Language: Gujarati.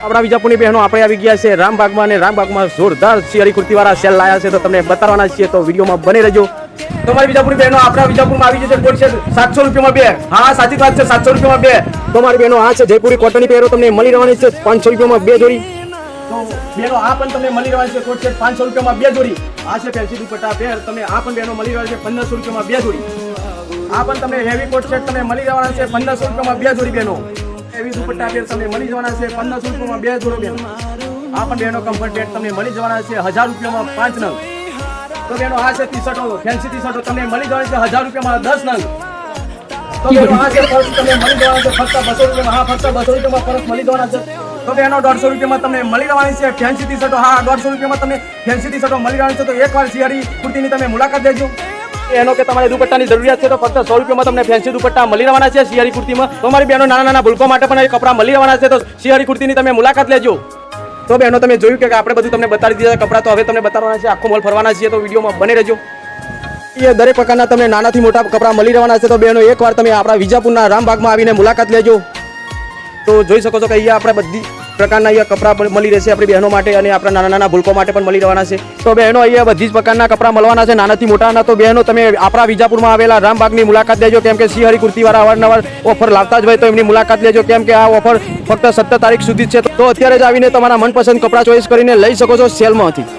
આપણા વિજાપુરની બહેનો આપણે આવી ગયા છે રામબાગમાં અને રામબાગમાં જોરદાર શિયાળી કુર્તીવાળા સેલ લાયા છે તો તમને બતાવવાના છીએ તો વિડીયોમાં બને રહેજો। તમારી વિજાપુરની બહેનો આપણા વિજાપુરમાં આવી જશે કોટ છે 700 રૂપિયામાં બે। હા સાચી વાત છે 700 રૂપિયામાં બે। તમારી બહેનો આ છે જયપુરી કોટનની પહેરો તમને મળી રહેવાની છે 500 રૂપિયામાં બે જોડી। તો બહેનો આ પણ તમને મળી રહેવાની છે કોટ છે 500 રૂપિયામાં બે જોડી। આ છે ફેન્સી દુપટ્ટા પહેર તમને આ પણ બહેનો મળી રહેવાની છે 1500 રૂપિયામાં બે જોડી। આ પણ તમને હેવી કોટ સેટ તમને મળી રહેવાના છે 1500 રૂપિયામાં બે જોડી બહેનો। એવી દુપટ્ટા પેર તમને મળી જવાના છે 1500 રૂપિયામાં બે જોડી બેન। આ પણ બેનો કમ્ફર્ટ પેન્ટ તમને મળી જવાના છે 1000 રૂપિયામાં 5 નંગ। તો બેનો આ છે ટી-શર્ટો ફેન્સી ટી-શર્ટો તમને મળી જવાની છે 1000 રૂપિયામાં 10 નંગ। તો બેનો આ છે પર્સ તમને મળી જવાના છે ફક્ત 200 રૂપિયામાં। હા ફક્ત 200 રૂપિયામાં પર્સ મળી જવાના છે। તો બેનો 150 રૂપિયામાં તમને મળી જવાની છે ફેન્સી ટી-શર્ટો। હા 150 રૂપિયામાં તમને ફેન્સી ટી-શર્ટો મળી જવાની છે। તો એકવાર શિયાળી કુર્તીની તમે મુલાકાત લેજો। એનો કે તમારે દુપટ્ટાની જરૂરિયાત છે તો ફક્ત 100 રૂપિયામાં તમને ફેન્સી દુપટ્ટા મળી રહેવાના છે શિયાળી કુર્તીમાં। તમારી બહેનો નાના નાના ભૂલકો માટે પણ એ કપડાં મળી રહેવાના છે તો શિયાળી કુર્તીની તમે મુલાકાત લેજો। તો બહેનો તમે જોયું કે આપણે બધું તમને બતાવી દીધા કપડાં તો હવે તમને બતાવવાના છે આખો મોલ ફરવાના છીએ તો વિડીયોમાં બને રહેજો। એ દરેક પ્રકારના તમને નાનાથી મોટા કપડાં મળી રહેવાના છે તો બહેનો એકવાર તમે આપણા વિજાપુરના રામબાગમાં આવીને મુલાકાત લેજો। તો જોઈ શકો છો કે અહીંયા આપણે બધી પ્રકારના અહીંયા કપડાં મળી રહેશે આપણી બહેનો માટે અને આપણા નાના નાના ભૂલકો માટે પણ મળી રહેવાના છે। તો બહેનો અહીંયા બધી જ પ્રકારના કપડાં મળવાના છે નાનાથી મોટાના। તો બહેનો તમે આપણા વિજાપુરમાં આવેલા રામબાગની મુલાકાત લેજો કેમ કે શિયાળી કુર્તીવાળા અવારનવાર ઓફર લાવતા જ હોય તો એમની મુલાકાત લેજો કેમ કે આ ઓફર ફક્ત 17 તારીખ સુધી જ છે। તો અત્યારે જ આવીને તમારા મનપસંદ કપડાં ચોઈસ કરીને લઈ શકો છો સેલમાંથી।